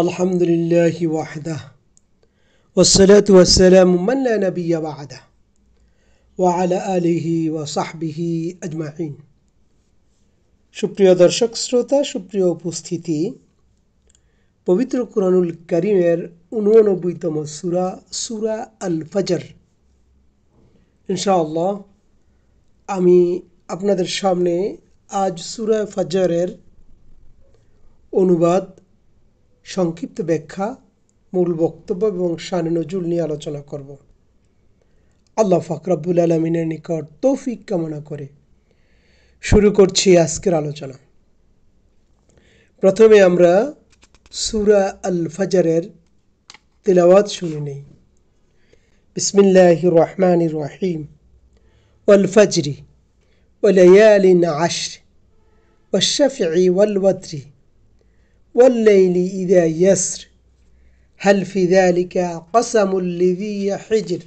আলহামদুলিল্লাহি ওয়াহদাহ ওয়াসসালাতু ওয়াসসালামু মান লা নাবিয়্যা বা'দাহ ওয়া আলা আলিহি ওয়া সাহবিহি আজমাইন। সুপ্রিয় দর্শক শ্রোতা, সুপ্রিয় উপস্থিতি, পবিত্র কুরআনুল কারীমের ৮৯তম সূরা সূরা আল ফজর। ইনশাআল্লাহ আমি আপনাদের সামনে আজ সূরা ফজরের অনুবাদ, সংক্ষিপ্ত ব্যাখ্যা, মূল বক্তব্য এবং শানে নজুল নিয়ে আলোচনা করব। আল্লাহ পাক রব্বুল আলামিনের নিকট তৌফিক কামনা করে শুরু করছি আজকের আলোচনা। প্রথমে আমরা সূরা আল ফজরের তিলাওয়াত শুনে নেই। বিসমিল্লাহির রহমানির রহিম। ওয়াল ফজরি ওয়া লায়ালিন আশর ওয়াশ শাফঈ ওয়াল ওয়াতরি ওয়াল লাইলি ইযা ইয়াসর هل في ذلك قسم لذي حجر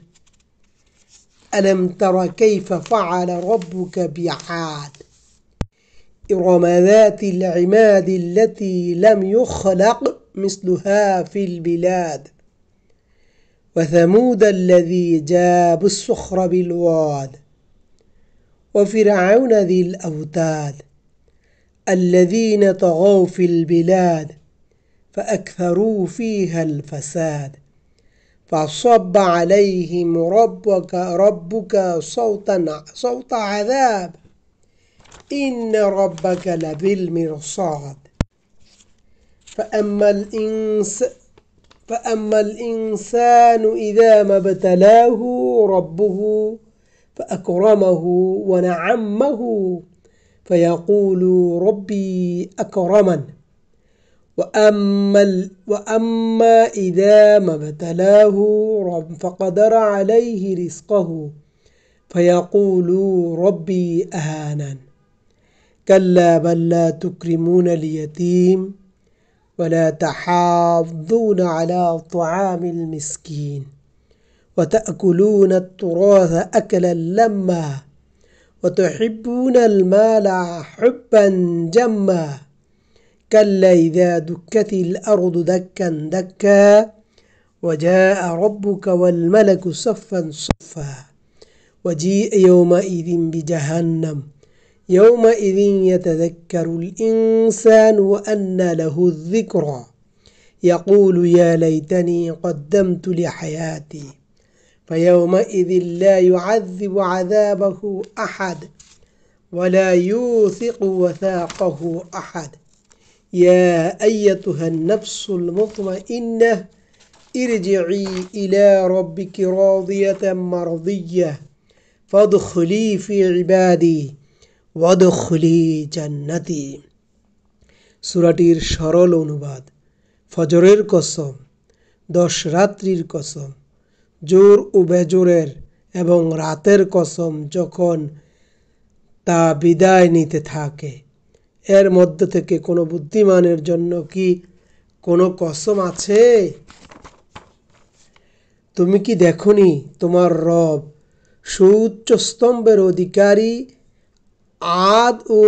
ألم تر كيف فعل ربك بعاد إرم ذات العماد التي لم يخلق مثلها في البلاد وثمود الذي جاب الصخر بالواد وفرعون ذي الأوتاد الذين طغوا في البلاد فأكثروا فيها الفساد فصب عليهم ربك صوت عذاب إن ربك لبالمرصاد فأما الإنسان إذا ما ابتلاه ربه فأكرمه ونعمه فيقول ربي أكرمن وأما إذا ما ابتلاه فقدر عليه رزقه فيقول ربي أهانن كلا بل لا تكرمون اليتيم ولا تحاضون على طعام المسكين وتأكلون التراث أكلا لما وتحبون المال حبا جما كلا إذا دكت الأرض دكا دكا وجاء ربك والملك صفا صفا وجيء يومئذ بجهنم يومئذ يتذكر الإنسان وأنى له الذكرى يقول يا ليتني قدمت لحياتي فيومئذ لا يعذب عذابه أحد ولا يوثق وثاقه أحد يا أيتها النفس المطمئنة ارجعي إلى ربك راضية مرضية فادخلي في عبادي وادخلي جنتي। সূরাটির সরল অনুবাদ। ফজরের কসম, 10 রাত্রির কসম, জোর ও বেজোরের এবং রাতের কসম যখন তা বিদায় নিতে থাকে। এর মধ্য থেকে কোনো বুদ্ধিমানের জন্য কি কোনো কসম আছে? তুমি কি দেখনি তোমার রব সুউচ্চ স্তম্ভের অধিকারী আদ ও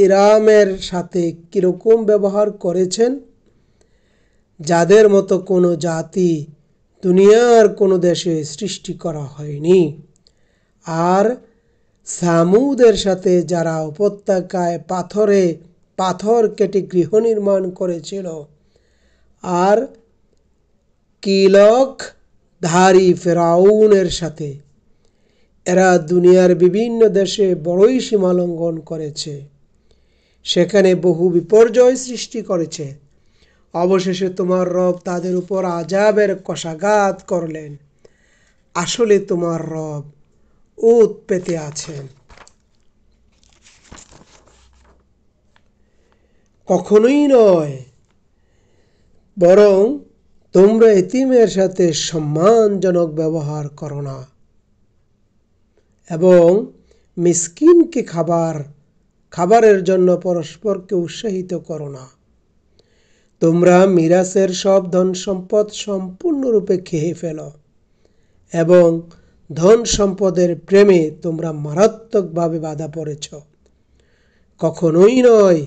ইরামের সাথে কিরকম ব্যবহার করেছেন? যাদের মতো কোনো জাতি দুনিয়ার কোনো দেশে সৃষ্টি করা হয়নি। আর সামুদের সাথে যারা উপত্যকায় পাথর কেটে গৃহ নির্মাণ করেছিল। আর কিলকধারী ফেরাউনের সাথে এরা দুনিয়ার বিভিন্ন দেশে বড়ই সীমালঙ্ঘন করেছে, সেখানে বহু বিপর্যয় সৃষ্টি করেছে। অবশেষে তোমার রব তাদের উপর আযাবের কষাঘাত করলেন। আসলে তোমার রব ওত পেতে আছেন। কখনোই নয়, বরং তোমরা এতিমের সাথে সম্মানজনক ব্যবহার করো না এবং মিসকিনকে খাবারের জন্য পরস্পরকে উৎসাহিত করো না। তোমরা মিরাসের সব ধন সম্পদ সম্পূর্ণরূপে খেয়ে ফেলো এবং ধন সম্পদের প্রেমে তোমরা মারাত্মকভাবে বাধা পড়েছ। কখনোই নয়,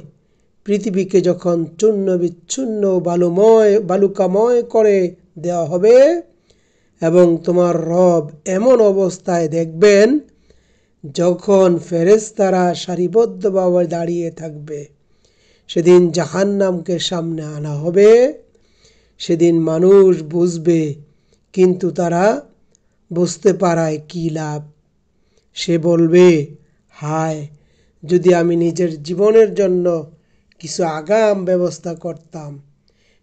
পৃথিবীকে যখন চূর্ণ বিচ্ছুন্ন বালুকাময় করে দেওয়া হবে এবং তোমার রব এমন অবস্থায় দেখবেন যখন ফেরেশতারা সারিবদ্ধভাবে দাঁড়িয়ে থাকবে। সেদিন জাহান্নামকে সামনে আনা হবে। সেদিন মানুষ বুঝবে, কিন্তু তারা বুঝতে পারায় কী লাভ। সে বলবে, হায়, যদি আমি নিজের জীবনের জন্য কিছু আগাম ব্যবস্থা করতাম।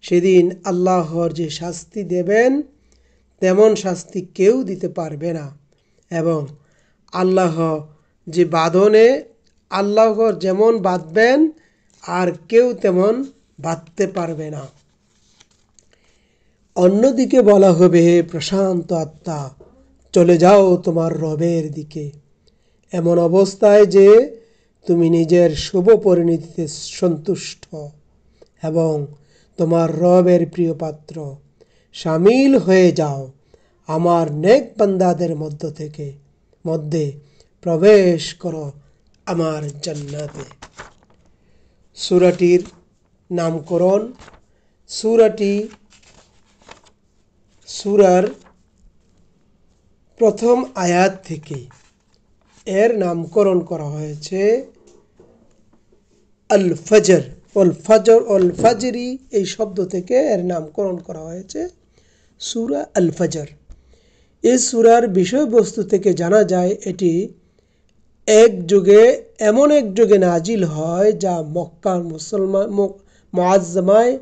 সেদিন আল্লাহর যে শাস্তি দেবেন তেমন শাস্তি কেউ দিতে পারবে না, এবং আল্লাহ যে বাঁধনে আল্লাহর যেমন বাঁধবেন আর কেউ তেমন বাঁধতে পারবে না। অন্যদিকে বলা হবে, হে প্রশান্ত আত্মা, চলে যাও তোমার রবের দিকে, এমন অবস্থায় যে তুমি নিজের শুভ পরিণতিতে সন্তুষ্ট এবং তোমার রবের প্রিয় পাত্র। শামিল হয়ে যাও আমার নেক বান্দাদের মধ্যে প্রবেশ করো আমার জান্নাতে। সূরাটির নামকরণ, সূরার প্রথম আয়াত থেকে এর নামকরণ করা হয়েছে আল ফজর। অল ফাজরি এই শব্দ থেকে এর নামকরণ করা হয়েছে সূরা আল ফজর। এই সূরার বিষয়বস্তু থেকে জানা যায় এটি এমন এক যুগে নাজিল হয় যা মক্কার মুআজ্জামায়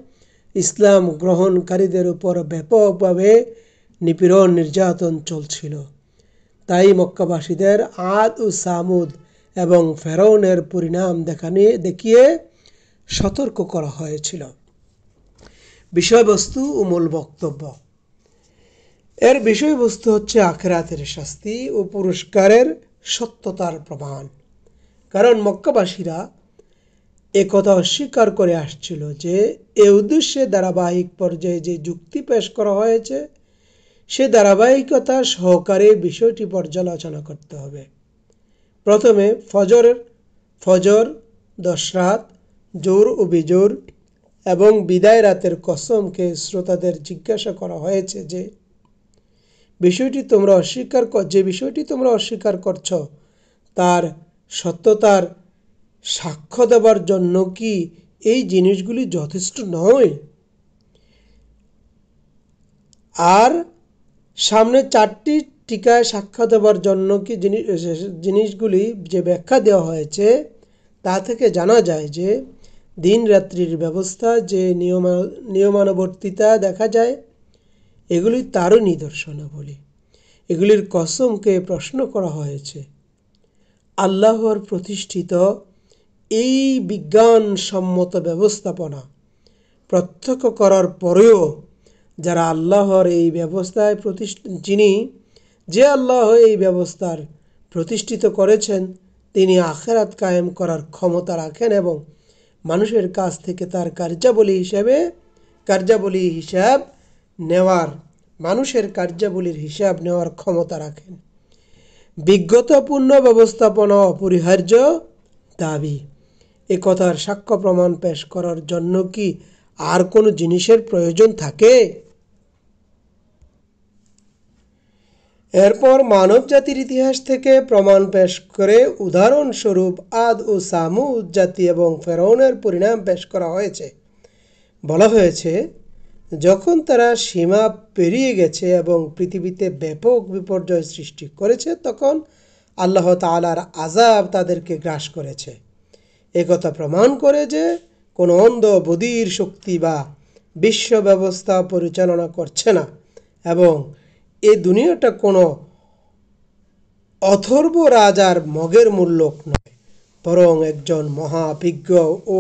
ইসলাম গ্রহণকারীদের উপর ব্যাপকভাবে নিপীড়ন নির্যাতন চলছিল। তাই মক্কাবাসীদের আদ ও সামুদ এবং ফেরাউনের পরিণাম দেখিয়ে সতর্ক করা হয়েছিল। বিষয়বস্তু ও মূল বক্তব্য। এর বিষয়বস্তু হচ্ছে আখিরাতের শাস্তি ও পুরস্কারের সত্যতার প্রমাণ। কারণ মক্কাবাসীরা একথা অস্বীকার করে আসছিল যে এ উদ্দেশ্যে ধারাবাহিক পর্যায়ে যে যুক্তি পেশ করা হয়েছে সে ধারাবাহিকতা সহকারে বিষয়টি পর্যালোচনা করতে হবে। প্রথমে ফজর, 10 রাত, জোর ও বিজোর এবং বিদায় রাতের কসমকে শ্রোতাদের জিজ্ঞাসা করা হয়েছে যে বিষয়টি তোমরা অস্বীকার করছ তার সত্যতার সাক্ষ্য দেবার জন্য কি এই জিনিসগুলি যথেষ্ট নয়? আর সামনে 4টি টিকায় সাক্ষ্য দেবার জন্য কি জিনিসগুলি যে ব্যাখ্যা দেওয়া হয়েছে তা থেকে জানা যায় যে দিন রাত্রির ব্যবস্থা, যে নিয়মানুবর্তিতা দেখা যায়, এগুলি তারও নিদর্শনাবলী। এগুলির কসমকে প্রশ্ন করা হয়েছে। আল্লাহর প্রতিষ্ঠিত এই বিজ্ঞানসম্মত ব্যবস্থাপনা প্রত্যক্ষ করার পরেও যারা আল্লাহর এই ব্যবস্থায় যে আল্লাহ এই ব্যবস্থার প্রতিষ্ঠিত করেছেন তিনি আখিরাত কায়েম করার ক্ষমতা রাখেন এবং মানুষের কাছ থেকে তার কার্যাবলীর হিসাব নেওয়ার ক্ষমতা রাখেন। বিজ্ঞতাপূর্ণ ব্যবস্থাপনা অপরিহার্য দাবি। এ কথার সাক্ষ্য প্রমাণ পেশ করার জন্য কি আর কোনো জিনিসের প্রয়োজন থাকে? এরপর মানব জাতির ইতিহাস থেকে প্রমাণ পেশ করে উদাহরণস্বরূপ আদ ও সামুদ জাতি এবং ফেরাউনের পরিণাম পেশ করা হয়েছে। বলা হয়েছে, যখন তারা সীমা পেরিয়ে গেছে এবং পৃথিবীতে ব্যাপক বিপর্যয় সৃষ্টি করেছে তখন আল্লাহ তাআলার আযাব তাদেরকে গ্রাস করেছে। একথা প্রমাণ করে যে কোনো অন্ধ বধির শক্তি বা বিশ্ব ব্যবস্থা পরিচালনা করছে না এবং এ দুনিয়াটা কোনো অথর্ব রাজার মগের মূল্যক নয়, বরং একজন মহাবিজ্ঞ ও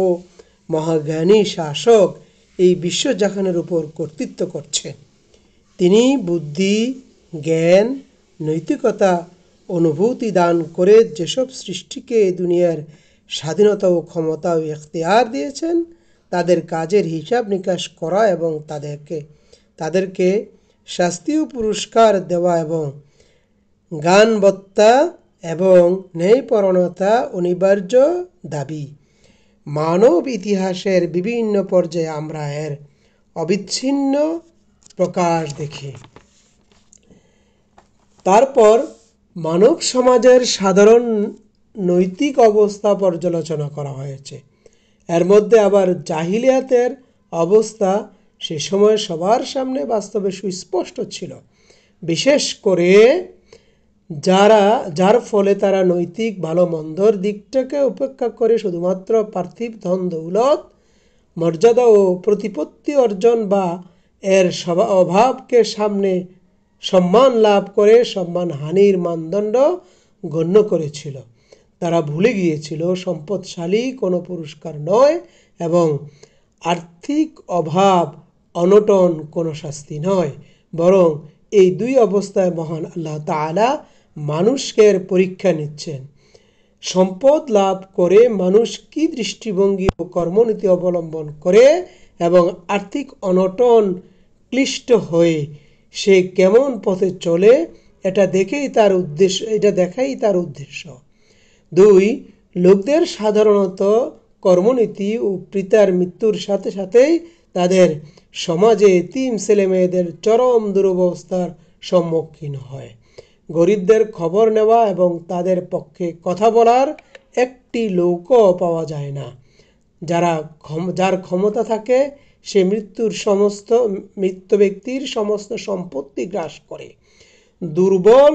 মহাজ্ঞানী শাসক এই বিশ্বজাহানের উপর কর্তৃত্ব করছেন। তিনি বুদ্ধি, জ্ঞান, নৈতিকতা, অনুভূতি দান করে যেসব সৃষ্টিকে এই দুনিয়ার স্বাধীনতা ও ক্ষমতা ও এখতিয়ার দিয়েছেন তাদের কাজের হিসাব নিকাশ করা এবং তাদেরকে শাস্তি ও পুরস্কার দেওয়া এবং জ্ঞানবত্তা এবং ন্যায়পরায়ণতা অনিবার্য দাবি। মানব ইতিহাসের বিভিন্ন পর্যায়ে আমরা এর অবিচ্ছিন্ন প্রকাশ দেখি। তারপর মানব সমাজের সাধারণ নৈতিক অবস্থা পর্যালোচনা করা হয়েছে। এর মধ্যে আবার জাহিলিয়াতের অবস্থা সে সময় সবার সামনে বাস্তবে সুস্পষ্ট ছিল, বিশেষ করে যার ফলে তারা নৈতিক ভালো মন্দর দিকটাকে উপেক্ষা করে শুধুমাত্র পার্থিব ধন দৌলত, মর্যাদা ও প্রতিপত্তি অর্জন বা এর অভাবকে সামনে সম্মান লাভ করে সম্মানহানির মানদণ্ড গণ্য করেছিল। তারা ভুলে গিয়েছিল সম্পদশালী কোনো পুরস্কার নয় এবং আর্থিক অভাব অনটন কোনো শাস্তি নয়, বরং এই দুই অবস্থায় মহান আল্লাহ তাআলা মানুষকে পরীক্ষা নিচ্ছেন। সম্পদ লাভ করে মানুষ কি দৃষ্টিভঙ্গি ও কর্মনীতি অবলম্বন করে এবং আর্থিক অনটন ক্লিষ্ট হয়ে সে কেমন পথে চলে, এটা দেখাই তার উদ্দেশ্য। 2. লোকদের সাধারণত কর্মনীতি ও পিতার মৃত্যুর সাথে সাথেই তাদের সমাজে এতিম ছেলেমেয়েদের চরম দুরবস্থার সম্মুখীন হয়। গরিবদের খবর নেওয়া এবং তাদের পক্ষে কথা বলার একটি লোকও পাওয়া যায় না। যার ক্ষমতা থাকে সে মৃত ব্যক্তির সমস্ত সম্পত্তি গ্রাস করে। দুর্বল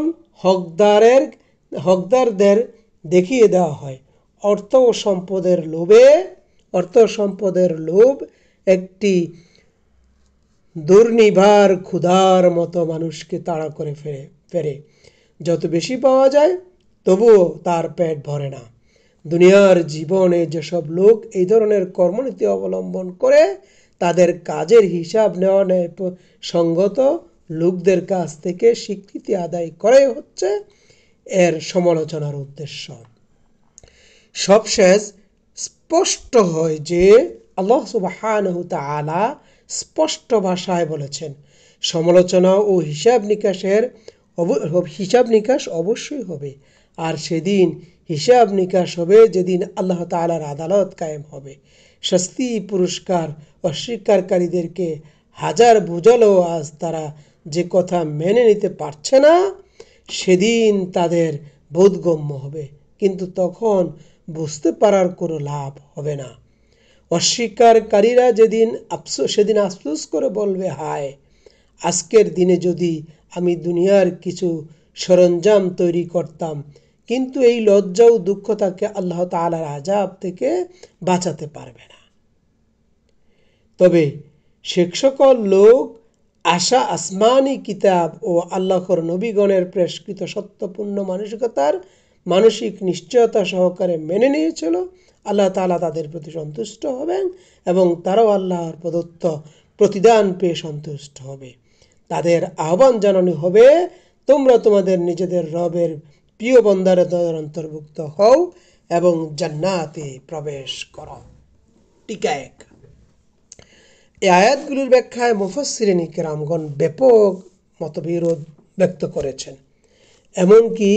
হকদারদের দেখিয়ে দেওয়া হয়। অর্থ ও সম্পদের লোভ একটি দুর্নিবার ক্ষুধার মতো মানুষকে তাড়া করে ফেরে। যত বেশি পাওয়া যায় তবুও তার পেট ভরে না। দুনিয়ার জীবনে যেসব লোক এই ধরনের কর্মনীতি অবলম্বন করে তাদের কাজের হিসাব নেওয়া সঙ্গত লোকদের কাছ থেকে স্বীকৃতি আদায় করাই হচ্ছে এর সমালোচনার উদ্দেশ্য। সবশেষ স্পষ্ট হয় যে আল্লাহ সুবহানাহু তাআলা স্পষ্ট ভাষায় বলেছেন, সমালোচনা ও হিসাব নিকাশ অবশ্যই হবে। আর সেদিন হিসাব নিকাশ হবে যেদিন আল্লাহ তাআলার আদালত কায়েম হবে। শাস্তি পুরস্কার অস্বীকারীদেরকে হাজার বুঝালেও আজ তারা যে কথা মেনে নিতে পারছে না, সেদিন তাদের বোধগম্য হবে, কিন্তু তখন বুঝতে পারার কোনো লাভ হবে না। অস্বীকারীরা সেদিন আফসোস করে বলবে, হায়, আজকের দিনে যদি আমি দুনিয়ার কিছু সরঞ্জাম তৈরি করতাম, কিন্তু এই লজ্জা ও দুঃখ তাকে আল্লাহ তাআলার আযাব থেকে বাঁচাতে পারবে না। তবে সে সকল লোক আসমানি কিতাব ও আল্লাহর নবীগণের প্রেষকৃত সত্যপূর্ণ মানসিক নিশ্চয়তা সহকারে মেনে নিয়েছিল, আল্লাহ তাআলা তাদের প্রতি সন্তুষ্ট হবেন এবং তারাও আল্লাহর প্রদত্ত প্রতিদান পেয়ে সন্তুষ্ট হবে। তাদের আহ্বান জানানো হবে, তোমরা তোমাদের নিজেদের রবের প্রিয় বান্দাদের অন্তর্ভুক্ত হও এবং জান্নাতে প্রবেশ করো। টিকা 1। এই আয়াতগুলির ব্যাখ্যায় মুফাসসিরিন কিরামগণ ব্যাপক মতবিরোধ ব্যক্ত করেছেন। এমনকি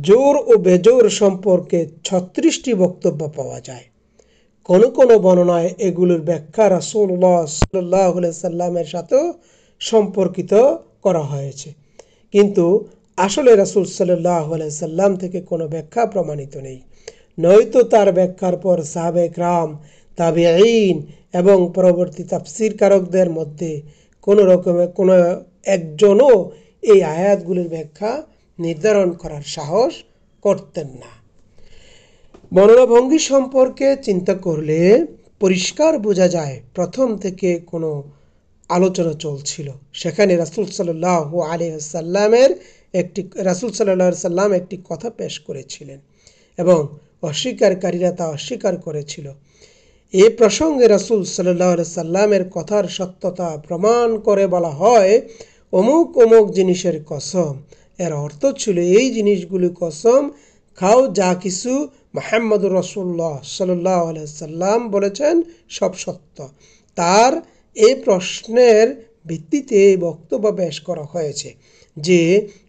জোর ও বেজোর সম্পর্কে 36টি বক্তব্য পাওয়া যায়। কোনো কোনো বর্ণনায় এগুলোর ব্যাখ্যা রাসূলুল্লাহ সাল্লাল্লাহু আলাইহি সাল্লামের সাথেও সম্পর্কিত করা হয়েছে, কিন্তু আসলে রাসূল সাল্লাল্লাহু আলাইহি সাল্লাম থেকে কোনো ব্যাখ্যা প্রমাণিত নেই। নয়তো তার ব্যাখ্যার পর সাহাবে কিরাম, তাবেঈন এবং পরবর্তী তাফসীরকারকদের মধ্যে কোনো একজনও এই আয়াতগুলির ব্যাখ্যা নির্ধারণ করার সাহস করতেন না। বর্ণনাভঙ্গি সম্পর্কে চিন্তা করলে পরিষ্কার বোঝা যায় প্রথম থেকে কোনো আলোচনা চলছিল। সেখানে রাসূল সাল্লাল্লাহু আলাইহি সাল্লাম একটি কথা পেশ করেছিলেন এবং অস্বীকারীরা তা অস্বীকার করেছিল। এই প্রসঙ্গে রাসূল সাল্লাল্লাহু আলাইহি সাল্লামের কথার সত্যতা প্রমাণ করে বলা হয়, অমুক অমুক জিনিসের কসম। এর অর্থ ছিল এই জিনিসগুলি কসম খাও যা কিছু মুহাম্মদুর রাসূলুল্লাহ সাল্লাল্লাহু আলাইহি সাল্লাম বলেছেন সব সত্য। তার এই প্রশ্নের ভিত্তিতে এই বক্তব্য পেশ করা হয়েছে। যে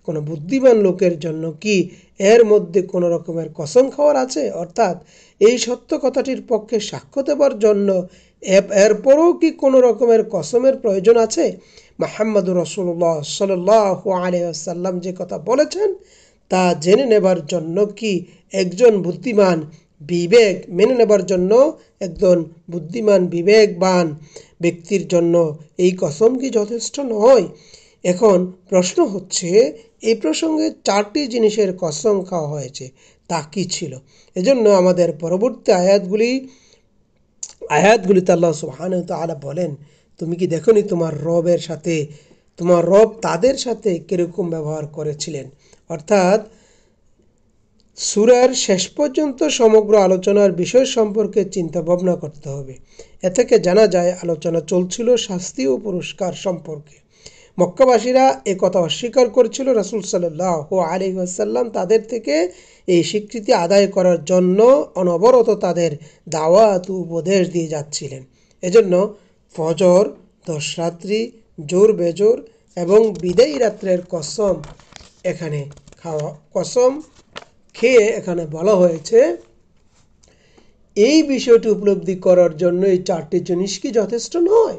কোনো বুদ্ধিমান লোকের জন্য কি এর মধ্যে কোনো রকমের কসম খাওয়ার আছে? অর্থাৎ এই সত্য কথাটির পক্ষে সাক্ষ্য দেবার জন্য এরপরও কি কোনো রকমের কসমের প্রয়োজন আছে? মুহাম্মদুর রাসূলুল্লাহ সাল্লাল্লাহু আলাইহি ওয়াসাল্লাম যে কথা বলেছেন তা জেনে নেবার জন্য কি একজন বুদ্ধিমান বিবেক মেনে নেবার জন্য একজন বুদ্ধিমান বিবেকবান ব্যক্তির জন্য এই কসম কি যথেষ্ট নয়? এখন প্রশ্ন হচ্ছে, এই প্রসঙ্গে 4টি জিনিসের কসম খাওয়া হয়েছে, তা কি ছিল? এজন্য আমাদের পরবর্তী আয়াতগুলিতে আল্লাহ সুবহানাহু ওয়া তাআলা বলেন, তুমি কি দেখোনি তোমার রব তাদের সাথে কিরকম ব্যবহার করেছিলেন? অর্থাৎ সূরার শেষ পর্যন্ত সমগ্র আলোচনার বিষয় সম্পর্কে চিন্তা ভাবনা করতে হবে। এ থেকে জানা যায় আলোচনা চলছিল শাস্তি ও পুরস্কার সম্পর্কে। মক্কাবাসীরা এ কথা অস্বীকার করেছিল। রাসূল সাল্লাল্লাহু আলাইহি ওয়াসাল্লাম তাদের থেকে এই স্বীকৃতি আদায় করার জন্য অনবরত তাদের দাওয়াত ও উপদেশ দিয়ে যাচ্ছিলেন। এজন্য ফজর, 10 রাত্রি, জোর বেজোর এবং বিদায়ী রাত্রের কসম খেয়ে এখানে বলা হয়েছে, এই বিষয়টি উপলব্ধি করার জন্য এই 4টি জিনিস কি যথেষ্ট নয়?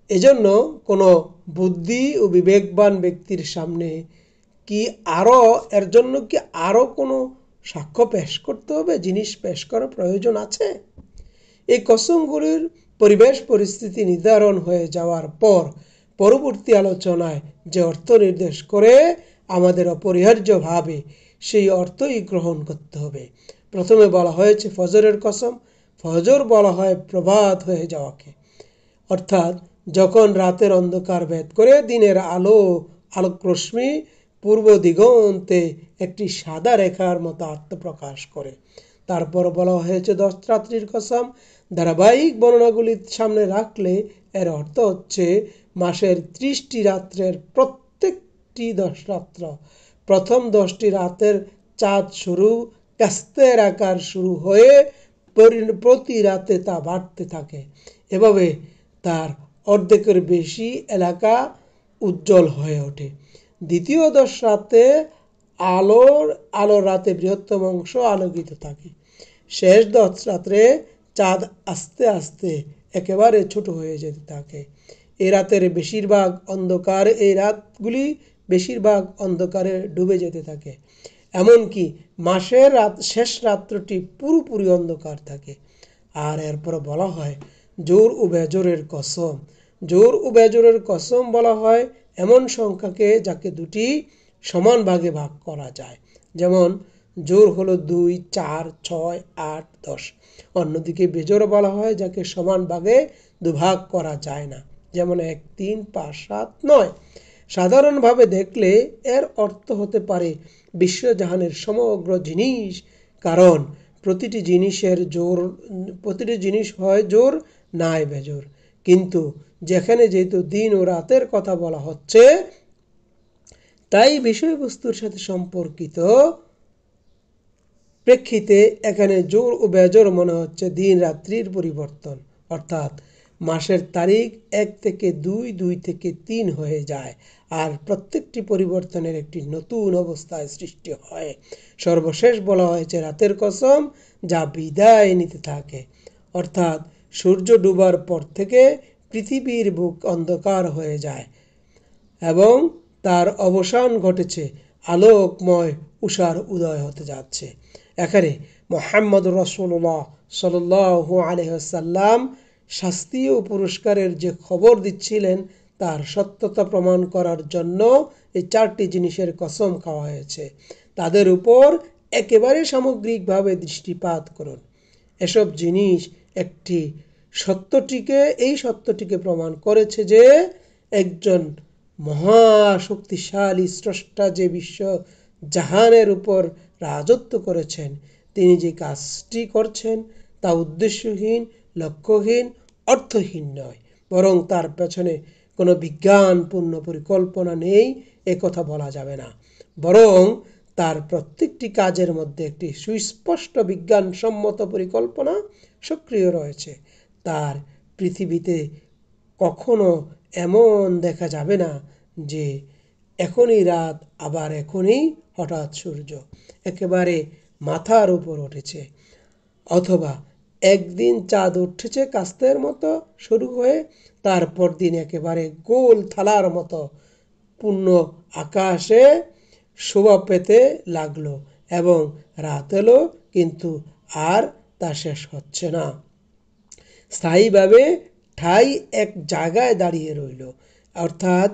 এজন্য কোনো বুদ্ধি ও বিবেকবান ব্যক্তির সামনে কি এর জন্য কি আরও কোনো সাক্ষ্য পেশ করতে হবে, জিনিস পেশ করার প্রয়োজন আছে? এই কসমগুলির পরিবেশ পরিস্থিতি নির্ধারণ হয়ে যাওয়ার পর পরবর্তী আলোচনায় যে অর্থ নির্দেশ করে আমাদের অপরিহার্যভাবে সেই অর্থই গ্রহণ করতে হবে। প্রথমে বলা হয়েছে ফজরের কসম। ফজর বলা হয় প্রভাত হয়ে যাওয়াকে, অর্থাৎ যখন রাতের অন্ধকার ভেদ করে দিনের আলোকরশ্মি পূর্ব দিগন্তে একটি সাদা রেখার মতো আত্মপ্রকাশ করে। তারপর বলা হয়েছে 10 রাত্রির কসম। ধারাবাহিক বর্ণনাগুলি সামনে রাখলে এর অর্থ হচ্ছে মাসের 30টি রাত্রের প্রত্যেকটি 10 রাত্র। প্রথম 10টি রাতের চাঁদ কাস্তের আকার শুরু হয়ে প্রতি রাতে তা বাড়তে থাকে। এভাবে তার অর্ধেকের বেশি এলাকা উজ্জ্বল হয়ে ওঠে। দ্বিতীয় 10 রাতে আলোর রাতে বৃহত্তম অংশ আলোকিত থাকে। শেষ 10 রাত্রে চাঁদ আস্তে আস্তে একেবারে ছোট হয়ে যেতে থাকে। এই রাতগুলি বেশিরভাগ অন্ধকারে ডুবে যেতে থাকে। এমনকি মাসের শেষ রাত্রটি পুরোপুরি অন্ধকার থাকে। আর এরপর বলা হয় জোর ও বেজোরের কসম। জোর ও বেজোরের কসম বলা হয় এমন সংখ্যাকে যাকে দুটি সমান ভাগে ভাগ করা যায়। যেমন জোর হলো 2, 4, 6, 8, 10। অন্যদিকে বেজোর বলা হয় যাকে সমান ভাগে দুভাগ করা যায় না, যেমন 1, 3, 5, 7, 9। সাধারণভাবে দেখলে এর অর্থ হতে পারে বিশ্বজাহানের সমগ্র জিনিস, কারণ প্রতিটি জিনিস হয় জোর নাই বেজোর। কিন্তু যেখানে যেহেতু দিন ও রাতের কথা বলা হচ্ছে, তাই বিষয়বস্তুর সাথে সম্পর্কিত প্রেক্ষিতে এখানে জোর ও বেজোর মনে হচ্ছে দিন রাত্রির পরিবর্তন। অর্থাৎ মাসের তারিখ 1 থেকে 2, 2 থেকে 3 হয়ে যায়, আর প্রত্যেকটি পরিবর্তনের একটি নতুন অবস্থায় সৃষ্টি হয়। সর্বশেষ বলা হয়েছে রাতের কসম, যা বিদায় নিতে থাকে। অর্থাৎ সূর্য ডুবার পর থেকে পৃথিবীর বুক অন্ধকার হয়ে যায় এবং তার অবসান ঘটেছে, আলোকময় উষার উদয় হতে যাচ্ছে। এখানে মুহাম্মদুর রাসূলুল্লাহ সাল্লাল্লাহু আলাইহি ওয়াসাল্লাম শাস্তি ও পুরস্কারের যে খবর দিচ্ছিলেন তার সত্যতা প্রমাণ করার জন্য এই 4টি জিনিসের কসম খাওয়া হয়েছে। তাদের উপর একেবারে সামগ্রিকভাবে দৃষ্টিপাত করুন। এসব জিনিস এই সত্যটিকে প্রমাণ করেছে যে একজন মহাশক্তিশালী স্রষ্টা যে বিশ্ব জাহানের উপর রাজত্ব করেছেন, তিনি যে কাজটি করছেন তা উদ্দেশ্যহীন, লক্ষ্যহীন, অর্থহীন নয়, বরং তার পেছনে কোনো বিজ্ঞানপূর্ণ পরিকল্পনা নেই এ কথা বলা যাবে না। বরং তার প্রত্যেকটি কাজের মধ্যে একটি সুস্পষ্ট বিজ্ঞানসম্মত পরিকল্পনা সক্রিয় রয়েছে। তার পৃথিবীতে কখনো এমন দেখা যাবে না যে এখনই রাত, আবার এখনই হঠাৎ সূর্য একেবারে মাথার উপর উঠেছে, অথবা একদিন চাঁদ উঠেছে কাস্তের মতো শুরু হয়ে, তারপর দিন একেবারে গোল থালার মতো পূর্ণ আকাশে শোভা পেতে লাগলো, এবং রাত এলো, কিন্তু আর তা শেষ হচ্ছে না। স্থায়ীভাবে ঠাই এক জায়গায় দাঁড়িয়ে রইল, অর্থাৎ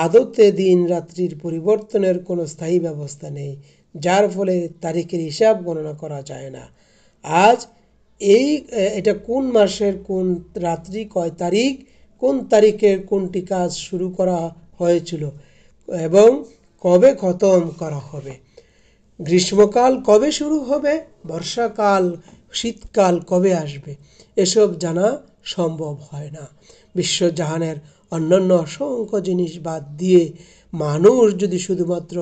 আদতে দিন রাত্রির পরিবর্তনের কোনো স্থায়ী ব্যবস্থা নেই, যার ফলে তারিখের হিসাব গণনা করা যায় না। আজ এটা কোন মাসের কোন রাত্রি কয় তারিখ, কোন তারিখের কোনটি কাজ শুরু করা হয়েছিল এবং কবে খতম করা হবে, গ্রীষ্মকাল কবে শুরু হবে, বর্ষাকাল শীতকাল কবে আসবে, এসব জানা সম্ভব হয় না। বিশ্বজাহানের অন্যান্য অসংখ্য জিনিস বাদ দিয়ে মানুষ যদি শুধুমাত্র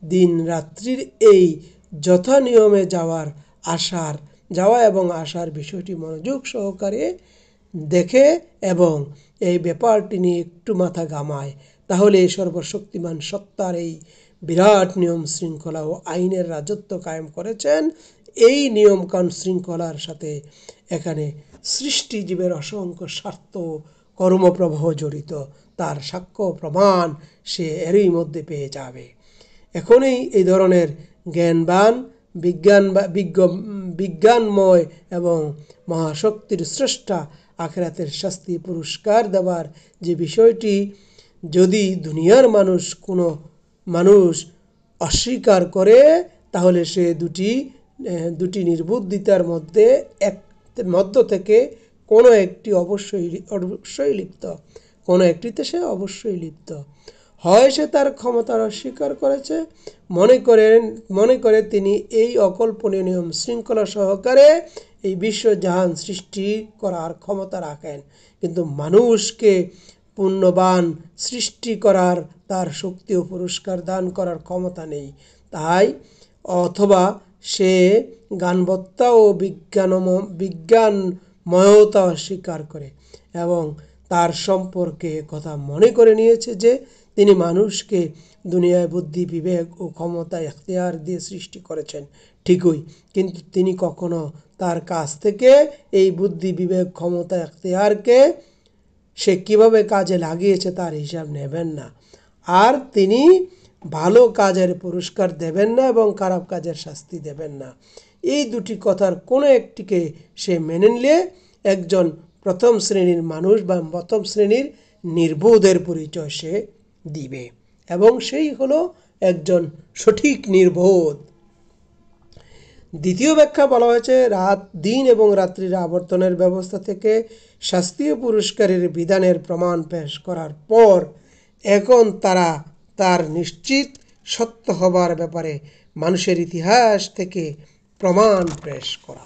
দিন রাত্রির এই যথা নিয়মে যাওয়া এবং আসার বিষয়টি মনোযোগ সহকারে দেখে এবং এই ব্যাপারটি নিয়ে একটু মাথা ঘামায়, তাহলে সর্বশক্তিমান সত্তার এই বিরাট নিয়ম শৃঙ্খলা ও আইনের রাজত্ব কায়েম করেছেন। এই নিয়ম কানুন শৃঙ্খলার সাথে এখানে সৃষ্টিজীবের অসংখ্য স্বার্থ কর্মপ্রবাহ জড়িত, তার সাক্ষ্য প্রমাণ সে এরই মধ্যে পেয়ে যাবে। এখনই এই ধরনের জ্ঞানবান বিজ্ঞানময় এবং মহাশক্তির স্রষ্টা আখিরাতের শাস্তি পুরস্কার দেওয়ার যে বিষয়টি যদি দুনিয়ার কোনো মানুষ অস্বীকার করে, তাহলে সে দুটি নির্বুদ্ধিতার মধ্য থেকে কোনো একটি অবশ্যই লিপ্ত, কোনো একটিতে সে অবশ্যই লিপ্ত। হয় সে তার ক্ষমতার অস্বীকার করেছে, মনে করে তিনি এই অকল্পনীয় নিয়ম শৃঙ্খলা সহকারে এই বিশ্বজাহান সৃষ্টি করার ক্ষমতা রাখেন, কিন্তু মানুষকে পুণ্যবান সৃষ্টি করার তার শক্তি ও পুরস্কার দান করার ক্ষমতা নেই। তাই অথবা সে জ্ঞানবত্তা ও বিজ্ঞানময়তা অস্বীকার করে এবং তার সম্পর্কে কথা মনে করে নিয়েছে যে তিনি মানুষকে দুনিয়ায় বুদ্ধি বিবেক ও ক্ষমতা এখতিয়ার দিয়ে সৃষ্টি করেছেন, ঠিকই, কিন্তু তিনি কখনো তার কাছ থেকে এই বুদ্ধি বিবেক ক্ষমতা এখতিয়ারকে সে কিভাবে কাজে লাগিয়েছে তার হিসাব নেবেন না, আর তিনি ভালো কাজের পুরস্কার দেবেন না এবং খারাপ কাজের শাস্তি দেবেন না। এই দুটি কথার কোনো একটিকে সে মেনে নিলে একজন প্রথম শ্রেণীর মানুষ বা প্রথম শ্রেণীর নির্বোধের পরিচয় সে দিবে, এবং সেই হলো একজন সঠিক নির্বোধ। দ্বিতীয় ব্যাখ্যা বলা হয়েছে, দিন এবং রাত্রির আবর্তনের ব্যবস্থা থেকে শাস্তি ও পুরস্কারের বিধানের প্রমাণ পেশ করার পর এখন তার নিশ্চিত সত্য হবার ব্যাপারে মানুষের ইতিহাস থেকে প্রমাণ পেশ করা।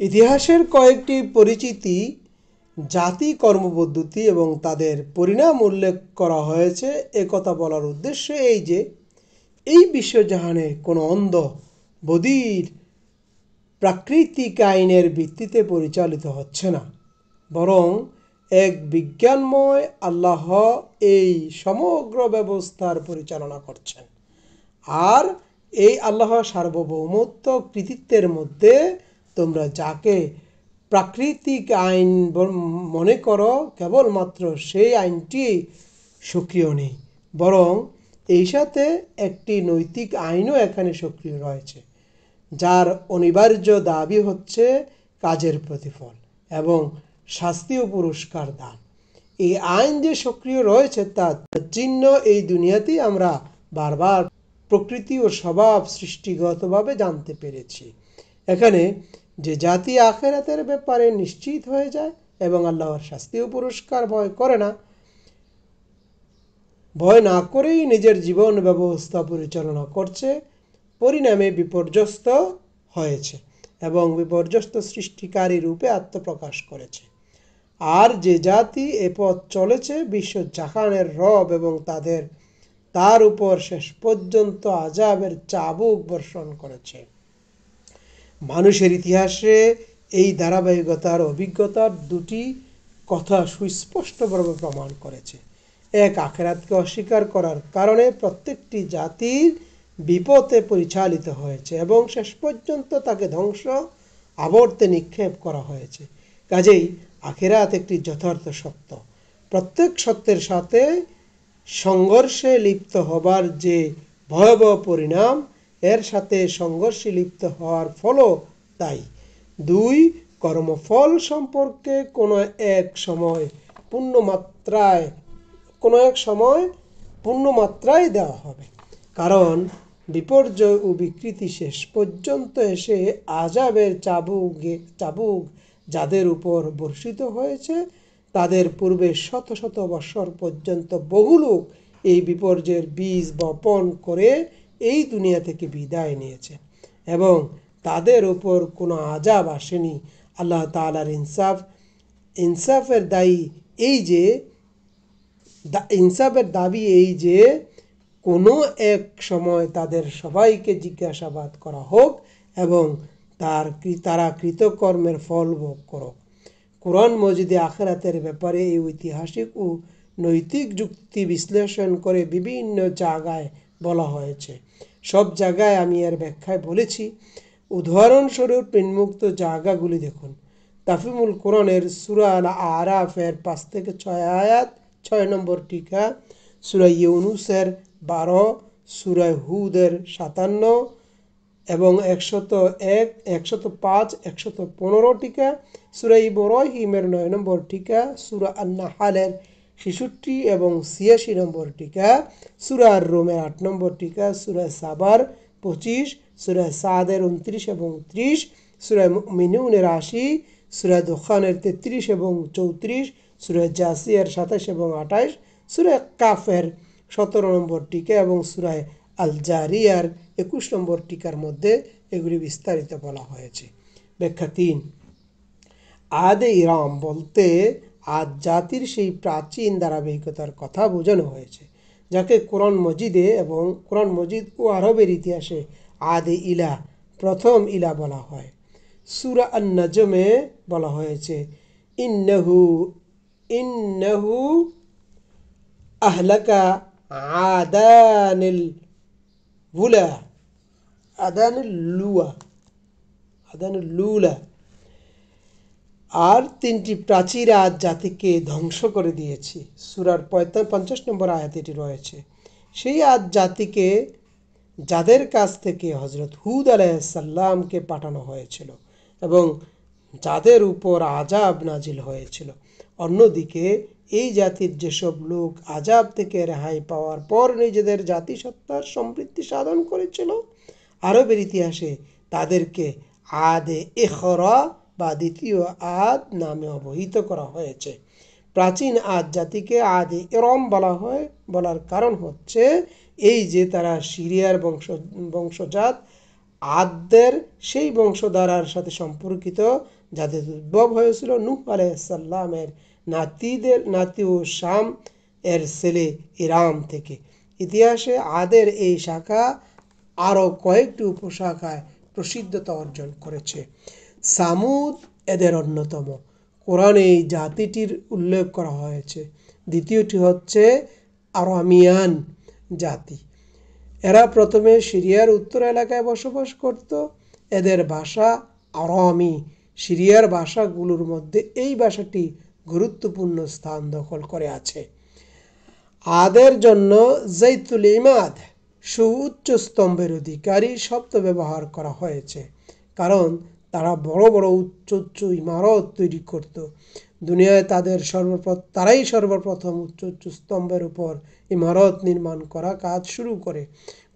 ইতিহাসের কয়েকটি পরিচিতি জাতি কর্মপদ্ধতি এবং তাদের পরিণাম উল্লেখ করা হয়েছে। একথা বলার উদ্দেশ্য এই যে এই বিশ্বজাহানে কোনো অন্ধ বধির প্রাকৃতিক আইনের ভিত্তিতে পরিচালিত হচ্ছে না, বরং এক বিজ্ঞানময় আল্লাহ এই সমগ্র ব্যবস্থার পরিচালনা করছেন। আর এই আল্লাহ সার্বভৌমত্ব কৃতিত্বের মধ্যে তোমরা যাকে প্রাকৃতিক আইন মনে করো, কেবলমাত্র সেই আইনটি সক্রিয় নেই, বরং এই সাথে একটি নৈতিক আইনও এখানে সক্রিয় রয়েছে, যার অনিবার্য দাবি হচ্ছে কাজের প্রতিফল এবং শাস্তি ও পুরস্কার দান। এই আইন যে সক্রিয় রয়েছে তার চিহ্ন এই দুনিয়াতেই আমরা বারবার প্রকৃতি ও স্বভাব সৃষ্টিগতভাবে জানতে পেরেছি। এখানে যে জাতি আখিরাতের ব্যাপারে নিশ্চিত হয়ে যায় এবং আল্লাহর শাস্তি ও পুরস্কার ভয় না করেই নিজের জীবন ব্যবস্থা পরিচালনা করছে, পরিণামে বিপর্যস্ত হয়েছে এবং বিপর্যস্ত সৃষ্টিকারী রূপে আত্মপ্রকাশ করেছে। আর যে জাতি এ পথ চলেছে বিশ্বজাহানের রব এবং তার উপর শেষ পর্যন্ত আযাবের চাবুক বর্ষণ করেছে। মানুষের ইতিহাসে এই ধারাবাহিকতার অভিজ্ঞতার দুটি কথা সুস্পষ্টভাবে প্রমাণ করেছে। এক, আখিরাতকে অস্বীকার করার কারণে প্রত্যেকটি জাতির বিপথে পরিচালিত হয়েছে এবং শেষ পর্যন্ত তাকে ধ্বংস আবর্তে নিক্ষেপ করা হয়েছে। কাজেই আখিরাত একটি যথার্থ সত্য। প্রত্যেক সত্যের সাথে সংঘর্ষে লিপ্ত হবার যে ভয়াবহ পরিণাম, এর সাথে সংঘর্ষে লিপ্ত হওয়ার ফলও তাই। 2, কর্মফল সম্পর্কে কোনো এক সময় পূর্ণমাত্রায় দেওয়া হবে, কারণ বিপর্যয় ও বিকৃতি শেষ পর্যন্ত এসে আযাবের চাবুক যাদের উপর বর্ষিত হয়েছে, তাদের পূর্বে শত শত বৎসর পর্যন্ত বহু লোক এই বিপর্যয়ের বীজ বপন করে এই দুনিয়া থেকে বিদায় নিয়েছে এবং তাদের উপর কোনো আযাব আসেনি। আল্লাহ তাআলার ইনসাফের দাবি এই যে কোনো এক সময় তাদের সবাইকে জিজ্ঞাসাবাদ করা হোক এবং তারা কৃতকর্মের ফল ভোগ করুক। কোরআন মজিদে আখিরাতের ব্যাপারে এই ঐতিহাসিক ও নৈতিক যুক্তি বিশ্লেষণ করে বিভিন্ন জায়গায় বলা হয়েছে। সব জায়গায় আমি এর ব্যাখ্যায় বলেছি। উদাহরণস্বরূপ নিম্নোক্ত জায়গাগুলি দেখুন। তাফহিমুল কোরআনের সূরা আল আরাফের 5 থেকে 6 আয়াত, 6 নম্বর টিকা, সূরা ইউনূসের 12, সূরা হুদের 57 এবং 101, 105, 115 টিকা, সূরা ইব্রাহিমের 9 নম্বর টিকা, সূরা আন-নাহলের 66 এবং 86 নম্বর টিকা, সূরা আর-রুমের 8 নম্বর টিকা, সূরা সাবার 25, সূরা সাদের 29 এবং 30, সূরা মুমিনুনের 80, সূরা দুখানের 33 এবং 34, সূরা জাসিয়ার 27 এবং 28, সূরা কাফের 17 নম্বর টিকা এবং সূরা আল জারিয়ার 21 নম্বর টিকার মধ্যে এগুলি বিস্তারিত বলা হয়েছে। ব্যাখ্যা 3, আদে ইরাম বলতে আদ জাতির সেই প্রাচীন ধারাবাহিকতার কথা বোঝানো হয়েছে, যাকে কোরআন মজিদ ও আরবের ইতিহাসে আদে ইলা, প্রথম ইলা বলা হয়। সূরা আন-নাজমে বলা হয়েছে, ইন্নাহু আহলাকা আদানিল লুলা, আর 3টি প্রাচীর আদ জাতিকে ধ্বংস করে দিয়েছি। সূরার 50 নম্বর আয়াতে এটি রয়েছে। সেই আদ জাতিকে যাদের কাছ থেকে হযরত হুদ আলাইহিস সালামকে পাঠানো হয়েছিল এবং যাদের উপর আযাব নাজিল হয়েছিল। অন্যদিকে এই জাতির যেসব লোক আযাব থেকে রেহাই পাওয়ার পর নিজেদের জাতিসত্তার সমৃদ্ধি সাধন করেছিল, আরবের ইতিহাসে তাদেরকে আদে ইখরা বা দ্বিতীয় আদ নামে অবহিত করা হয়েছে। প্রাচীন আদ জাতিকে আদে ইরম বলার কারণ হচ্ছে এই যে তারা সিরিয়ার বংশজাত আদদের সেই বংশধারার সাথে সম্পর্কিত যাদের উদ্ভব হয়েছিল নূহ আলাইহিস সালামের নাতি ও শাম এর ছেলে ইরাম থেকে। ইতিহাসে আদের এই শাখা আরও কয়েকটি উপশাখায় প্রসিদ্ধতা অর্জন করেছে। সামুদ এদের অন্যতম। কোরআনে এই জাতিটির উল্লেখ করা হয়েছে। দ্বিতীয়টি হচ্ছে আরামিয়ান জাতি। এরা প্রথমে সিরিয়ার উত্তর এলাকায় বসবাস করত। এদের ভাষা আরামি। সিরিয়ার ভাষাগুলোর মধ্যে এই ভাষাটি গুরুত্বপূর্ণ স্থান দখল করে আছে। আদের জন্য জাইতুল ইমাদ, সুউচ্চ স্তম্ভের অধিকারী শব্দ ব্যবহার করা হয়েছে, কারণ তারা বড় বড় উচ্চ ইমারত তৈরি করত। দুনিয়ায় তারাই সর্বপ্রথম উচ্চ স্তম্ভের উপর ইমারত নির্মাণ করা কাজ শুরু করে।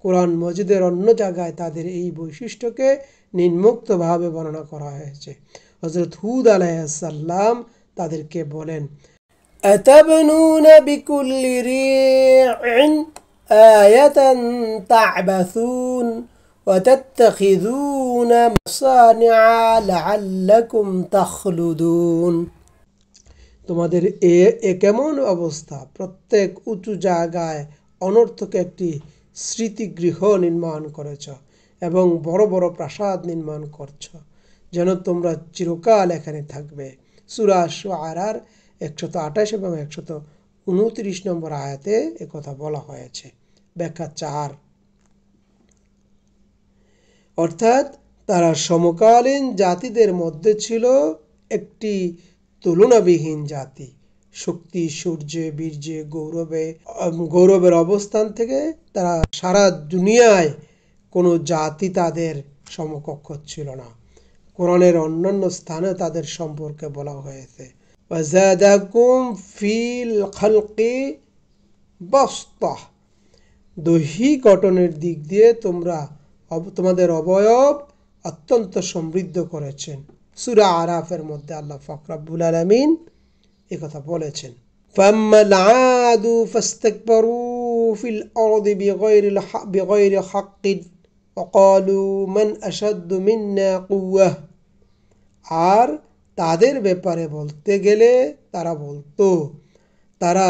কোরআন মজিদের অন্য জায়গায় তাদের এই বৈশিষ্ট্যকে নিম্নোক্তভাবে বর্ণনা করা হয়েছে। হযরত হুদ আলাইহিস সালাম তাদেরকে বলেন, আতাবনুনা বিকুল্লি রি'ইন আয়াতান তা'বাসুন ওয়া তাত্তাখিযুনা মাসানি'a লা'আল্লাকুম তাখলুদুন। তোমাদের এ কেমন অবস্থা? প্রত্যেক উঁচু জায়গায় অনর্থক একটি স্মৃতিগৃহ নির্মাণ করেছ এবং বড় বড় প্রাসাদ নির্মাণ করছ, যেন তোমরা চিরকাল এখানে থাকবে। সূরা শুআরার 128 এবং 129 নম্বর আয়াতে একথা বলা হয়েছে। ব্যাখ্যা 4, অর্থাৎ তারা সমকালীন জাতিদের মধ্যে ছিল একটি তুলনাবিহীন জাতি। শক্তি, সূর্যে, বীর্যে, গৌরবের অবস্থান থেকে তারা সারা দুনিয়ায় কোনো জাতি তাদের সমকক্ষ ছিল না। কোরআনের অন্যান্য স্থানে তাদের সম্পর্কে বলা হয়েছে, ওয়াজাদাকুম ফিল খালকি বাসতাহ, দৈহিক গঠনের দিক দিয়ে তোমাদের অবয়ব অত্যন্ত সমৃদ্ধ করেছেন। সূরা আরাফের মধ্যে আল্লাহ পাক রব্বুল আলামিন একথা বলেছেন। ফাম্মাল আদু ফাস্তাকবারু ফিল আরদি বিগাইরি হাক্কিন ওয়াকালু মান আশাদ্দু মিন্না কুওয়াহ, আর তাদের ব্যাপারে বলতে গেলে তারা বলতো তারা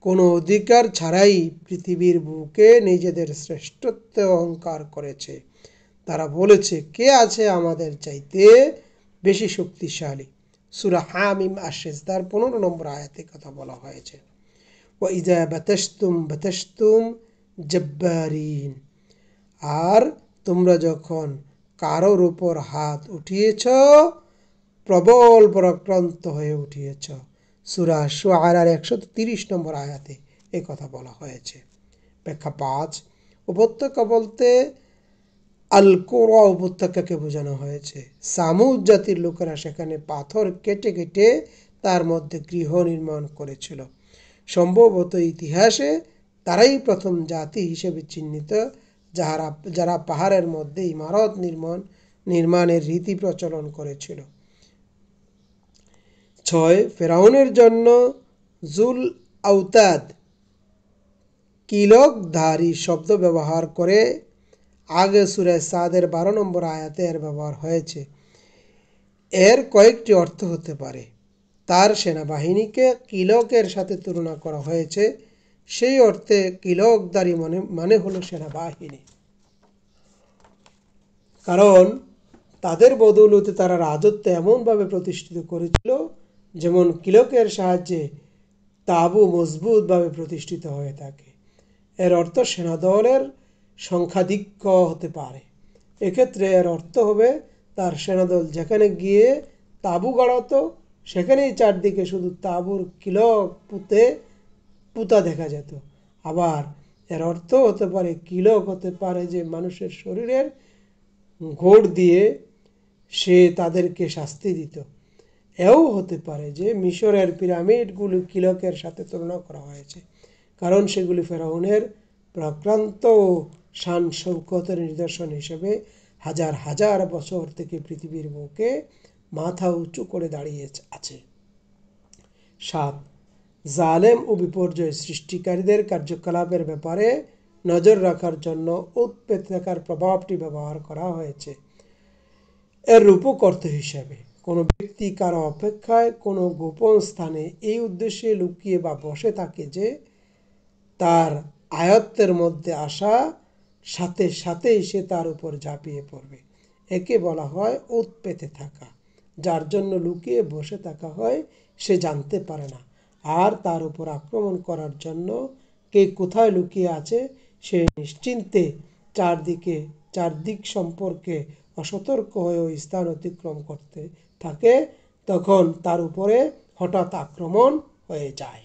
কোনো অধিকার ছাড়াই পৃথিবীর বুকে নিজেদের শ্রেষ্ঠত্ব অহংকার করেছে। তারা বলেছে, কে আছে আমাদের চাইতে বেশি শক্তিশালী। সূরা হামিম আশ-সিজদার 15 নম্বর আয়াতে কথা বলা হয়েছে। ওয়া ইযা বাতাশতুম জাব্বারিন, আর তোমরা যখন কারোর উপর হাত উঠিয়েছ প্রবল পরাক্রান্ত হয়ে উঠিয়েছ। সূরা শুআরার 130 নম্বর আয়াতে এই কথা বলা হয়েছে। ব্যাখ্যা 5, উপত্যকা বলতে আল কুরা উপত্যকাকে বোঝানো হয়েছে। সামুদ জাতির লোকেরা সেখানে পাথর কেটে কেটে তার মধ্যে গৃহ নির্মাণ করেছিল। সম্ভবত ইতিহাসে তারাই প্রথম জাতি হিসেবে চিহ্নিত যারা পাহাড়ের মধ্যে ইমারত নির্মাণের রীতি প্রচলন করেছিল। 6, ফেরাউনের জন্য জুল আওতাদ কিলকধারী শব্দ ব্যবহার করে আগে সূরা সাদের 12 নম্বর আয়াতে এর ব্যবহার হয়েছে। এর কয়েকটি অর্থ হতে পারে। তার সেনাবাহিনীকে কিলকের সাথে তুলনা করা হয়েছে, সেই অর্থে কিলকধারী মানে হলো সেনাবাহিনী, কারণ তাদের বদৌলতে তারা রাজত্ব এমনভাবে প্রতিষ্ঠিত করেছিল যেমন কিলকের সাহায্যে তাঁবু মজবুতভাবে প্রতিষ্ঠিত হয়ে থাকে। এর অর্থ সেনাদলের সংখ্যাধিক্য হতে পারে। এক্ষেত্রে এর অর্থ হবে তার সেনাদল যেখানে গিয়ে তাঁবু গাড়াতো সেখানেই চারদিকে শুধু তাঁবুর কিলক পুঁতা দেখা যেত। আবার এর অর্থ হতে পারে, কিলক হতে পারে যে মানুষের শরীরের ঘোড় দিয়ে সে তাদেরকে শাস্তি দিত। এও হতে পারে যে মিশরের পিরামিডগুলো কিলকের সাথে তুলনা করা হয়েছে, কারণ সেগুলি ফেরাউনের প্রাক্রান্ত ও শান শৌকতের নিদর্শন হিসেবে হাজার হাজার বছর থেকে পৃথিবীর বুকে মাথা উঁচু করে দাঁড়িয়ে আছে। 7, জালেম ও বিপর্যয় সৃষ্টিকারীদের কার্যকলাপের ব্যাপারে নজর রাখার জন্য উৎপেতে থাকার প্রভাবটি ব্যবহার করা হয়েছে এর রূপকর্ত হিসাবে। কোনো ব্যক্তি কারো অপেক্ষায় কোনো গোপন স্থানে এই উদ্দেশ্যে লুকিয়ে বা বসে থাকে যে তার আয়ত্তের মধ্যে আসা সাথে সাথেই সে তার উপর ঝাঁপিয়ে পড়বে। একে বলা হয় উৎপেতে থাকা। যার জন্য লুকিয়ে বসে থাকা হয় সে জানতে পারে না, আর তার উপর আক্রমণ করার জন্য কে কোথায় লুকিয়ে আছে সে নিশ্চিন্তে চারদিক সম্পর্কে অসতর্ক হয়ে ওই স্থান অতিক্রম করতে থাকে, তখন তার উপরে হঠাৎ আক্রমণ হয়ে যায়।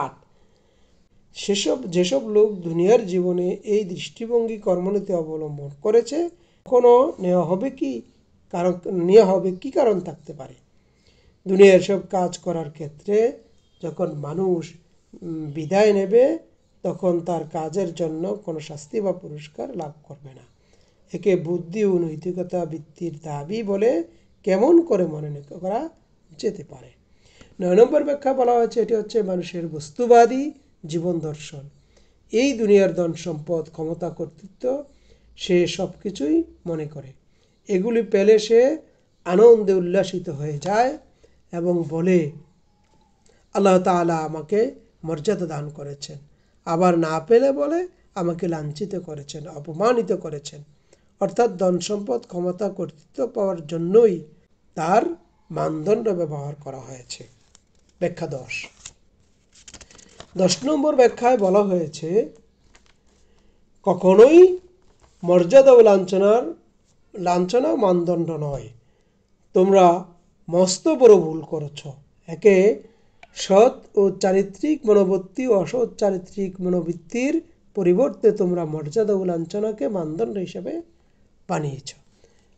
8, যেসব লোক দুনিয়ার জীবনে এই দৃষ্টিভঙ্গি কর্মনীতি অবলম্বন করেছে কখনো নেওয়া হবে কি কারণ থাকতে পারে। দুনিয়ার সব কাজ করার ক্ষেত্রে যখন মানুষ বিদায় নেবে তখন তার কাজের জন্য কোনো শাস্তি বা পুরস্কার লাভ করবে না। একে বুদ্ধি ও নৈতিকতা বৃত্তির দাবি বলে কেমন করে মনে করা যেতে পারে। 9 নম্বর ব্যাখ্যা বলা হয়েছে, এটি হচ্ছে মানুষের বস্তুবাদী জীবন দর্শন। এই দুনিয়ার ধন সম্পদ, ক্ষমতা, কর্তৃত্ব সে সব কিছুই মনে করে। এগুলি পেলে সে আনন্দে উল্লাসিত হয়ে যায় এবং বলে, আল্লাহ তাআলা আমাকে মর্যাদা দান করেছেন। আবার না পেলে বলে, আমাকে লাঞ্ছিত করেছেন, অপমানিত করেছেন। অর্থাৎ ধন সম্পদ, ক্ষমতা, কর্তৃত্ব পাওয়ার জন্যই তার মানদণ্ড ব্যবহার করা হয়েছে। ব্যাখ্যা 10 নম্বর ব্যাখ্যায় বলা হয়েছে, কখনোই মর্যাদা ও লাঞ্ছনা মানদণ্ড নয়। তোমরা মস্ত বড় ভুল করছ। একে সৎ ও চারিত্রিক মনোবৃত্তি ও অসৎ চারিত্রিক মনোবৃত্তির পরিবর্তে তোমরা মর্যাদা ও লাঞ্ছনাকে মানদণ্ড হিসেবে বানিয়েছ।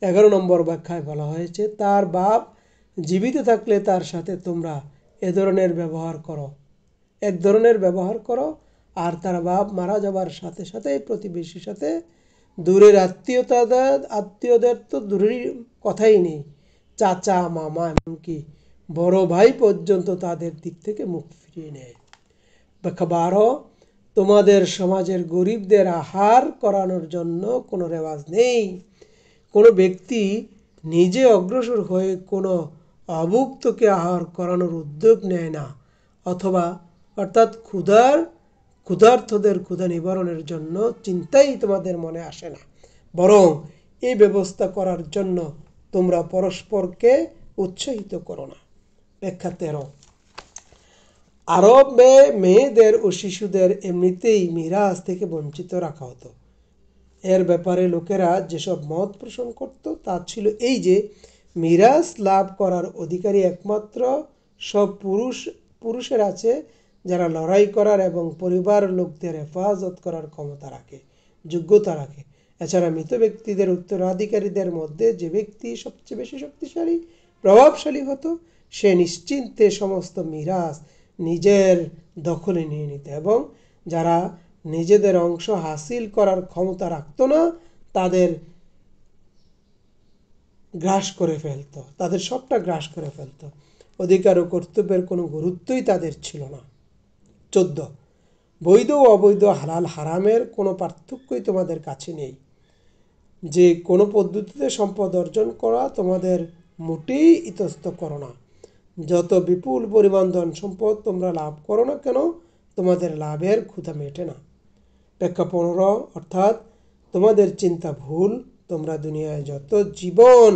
11 নম্বর ব্যাখ্যায় বলা হয়েছে, তার বাপ জীবিত থাকলে তার সাথে তোমরা এক ধরনের ব্যবহার করো, আর তার বাপ মারা যাবার সাথে সাথে প্রতিবেশীর সাথে, দূরের আত্মীয়দের তো দূরের কথাই নেই, চাচা মামা এমনকি বড় ভাই পর্যন্ত তাদের দিক থেকে মুখ ফিরিয়ে নেয়। ব্যাখ্যা 12, তোমাদের সমাজের গরিবদের আহার করানোর জন্য কোনো রেওয়াজ নেই। কোনো ব্যক্তি নিজে অগ্রসর হয়ে কোনো অভুক্তকে আহার করানোর উদ্যোগ নেয় না, অর্থাৎ ক্ষুধার্তদের ক্ষুধা নিবারণের জন্য চিন্তাই তোমাদের মনে আসে না, বরং এই ব্যবস্থা করার জন্য তোমরা পরস্পরকে উৎসাহিত করো না। ব্যাখ্যা 13, আরবে মেয়েদের ও শিশুদের এমনিতেই মিরাজ থেকে বঞ্চিত রাখা হতো। এর ব্যাপারে লোকেরা যেসব মত পোষণ করত তা ছিল এই যে, মিরাজ লাভ করার অধিকারী একমাত্র সব পুরুষের আছে যারা লড়াই করার এবং পরিবার লোকদের হেফাজত করার যোগ্যতা রাখে। এছাড়া মৃত ব্যক্তিদের উত্তরাধিকারীদের মধ্যে যে ব্যক্তি সবচেয়ে বেশি শক্তিশালী প্রভাবশালী হতো, সে নিশ্চিন্তে সমস্ত মিরাজ নিজের দখলে নিয়ে নিত, এবং যারা নিজেদের অংশ হাসিল করার ক্ষমতা রাখত না তাদের সবটা গ্রাস করে ফেলত। অধিকার ও কর্তব্যের কোনো গুরুত্বই তাদের ছিল না। 14, বৈধ ও অবৈধ হালাল হারামের কোনো পার্থক্যই তোমাদের কাছে নেই। যে কোনো পদ্ধতিতে সম্পদ অর্জন করা তোমাদের মোটেই ইতস্ত করো না। যত বিপুল পরিমাণ ধন সম্পদ তোমরা লাভ করো না কেন, তোমাদের লাভের ক্ষুধা মেটে না। ব্যাখ্যা 15, অর্থাৎ তোমাদের চিন্তা ভুল। তোমরা দুনিয়ায় যত জীবন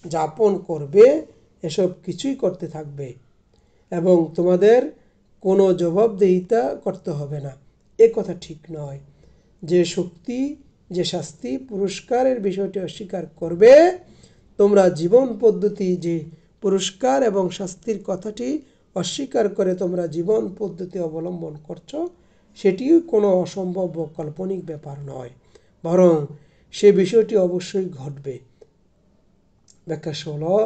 যাপন করবে এসব কিছুই করতে থাকবে এবং তোমাদের কোনো জবাবদিহিতা করতে হবে না। এ কথা ঠিক নয়। যে শাস্তি পুরস্কারের বিষয়টি অস্বীকার করবে, তোমরা জীবন পদ্ধতি যে পুরস্কার এবং শাস্তির কথাটি অস্বীকার করে তোমরা জীবন পদ্ধতি অবলম্বন করছো, সেটিও কোনো অসম্ভব ও কাল্পনিক ব্যাপার নয়, বরং সে বিষয়টি অবশ্যই ঘটবে। ব্যাখ্যা 16,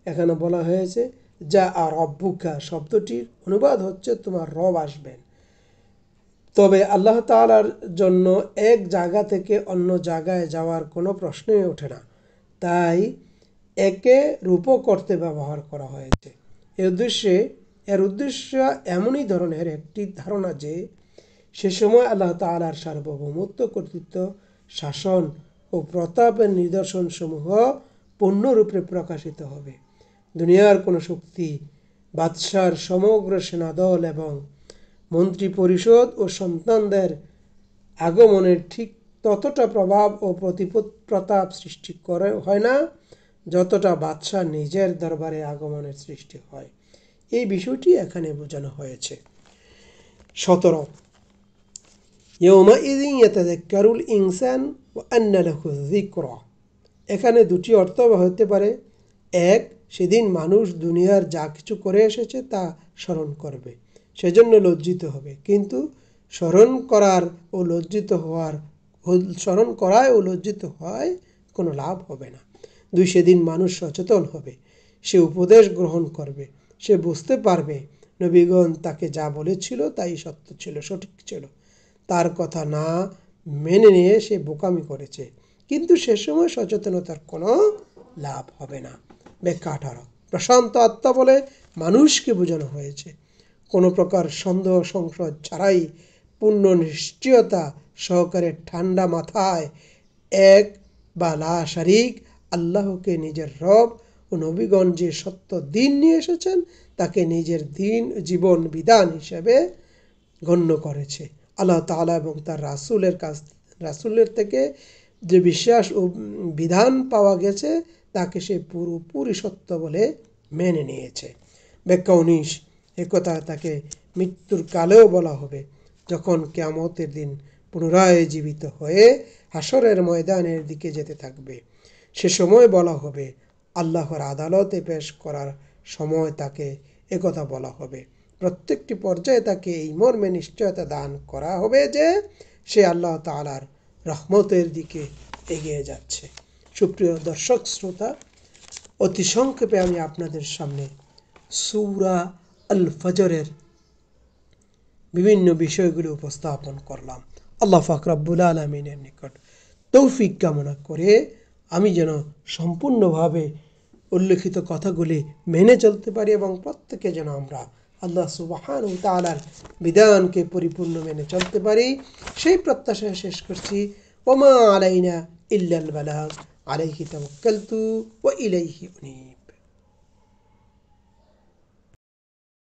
এখানে বলা হয়েছে যা আর রব্বুকা শব্দটির অনুবাদ হচ্ছে তোমার রব আসবেন। তবে আল্লাহ তাআলার জন্য এক জায়গা থেকে অন্য জায়গায় যাওয়ার কোনো প্রশ্নই ওঠে না, তাই একে রূপক করতে ব্যবহার করা হয়েছে। এর উদ্দেশ্য এমনই ধরনের একটি ধারণা যে সে সময় আল্লাহ তাআলার সার্বভৌমত্ব, কর্তৃত্ব, শাসন ও প্রতাপের নিদর্শনসমূহ পূর্ণরূপে প্রকাশিত হবে। দুনিয়ার কোনো শক্তি বাদশার সমগ্র সেনাদল এবং মন্ত্রী পরিষদ ও সন্তানদের আগমনের ঠিক ততটা প্রভাব ও প্রতাপ সৃষ্টি হয় না যতটা বাদশাহ নিজের দরবারে আগমনের সৃষ্টি হয়। এই বিষয়টি এখানে বোঝানো হয়েছে। 17, ইয়াউমাইযিন ইয়াতাযাক্কারুল ইনসান ওয়া আন্না লাহু যিকরা। এখানে দুটি অর্থ হতে পারে। এক, সেদিন মানুষ দুনিয়ার যা কিছু করে এসেছে তা স্মরণ করবে, সেজন্য লজ্জিত হবে, কিন্তু স্মরণ করায় ও লজ্জিত হওয়ায় কোনো লাভ হবে না। 2, সেদিন মানুষ সচেতন হবে, সে উপদেশ গ্রহণ করবে, সে বুঝতে পারবে নবীগণ তাকে যা বলেছিল তাই সত্য ছিল, সঠিক ছিল, তার কথা না মেনে নিয়ে সে বোকামি করেছে, কিন্তু সে সময় সচেতনতার কোনো লাভ হবে না। ব্যাখ্যা 18, প্রশান্ত আত্মা বলে মানুষকে বোঝানো হয়েছে কোনো প্রকার সন্দেহ সংশয় ছাড়াই পূর্ণ নিশ্চয়তা সহকারে ঠান্ডা মাথায় এক বা লা শারীক আল্লাহকে নিজের রব ও নবীগণ যে সত্য দিন নিয়ে এসেছেন তাকে নিজের জীবন বিধান হিসেবে গণ্য করেছে। আল্লাহ তাআলা এবং তার রাসূলের থেকে যে বিশ্বাস ও বিধান পাওয়া গেছে তাকে সে পুরোপুরি সত্য বলে মেনে নিয়েছে। ব্যাখ্যা 19, একথা তাকে মৃত্যুর কালেও বলা হবে, যখন কিয়ামতের দিন পুনরায় জীবিত হয়ে হাসরের ময়দানের দিকে যেতে থাকবে। সে সময় বলা হবে, আল্লাহর আদালতে পেশ করার সময় তাকে একথা বলা হবে। প্রত্যেকটি পর্যায়ে তাকে এই মর্মে নিশ্চয়তা দান করা হবে যে সে আল্লাহ তাআলার রহমতের দিকে এগিয়ে যাচ্ছে। সুপ্রিয় দর্শক শ্রোতা, অতি সংক্ষেপে আমি আপনাদের সামনে সূরা আল ফজরের বিভিন্ন বিষয়গুলো উপস্থাপন করলাম। আল্লাহ পাক রব্বুল আলামিনের নিকট তৌফিক কামনা করে আমি যেন সম্পূর্ণভাবে উল্লেখিত কথাগুলি মেনে চলতে পারি এবং প্রত্যেকে যেন আমরা আল্লাহ সুবহানাহু ওয়া তাআলার বিধানকে পরিপূর্ণ মেনে চলতে পারি, সেই প্রত্যাশা শেষ করছি। ওমা আলাইনা ইল্লাল বালাগ, আলাইহি তাওয়াক্কালতু ওয়া ইলাইহি উনীব।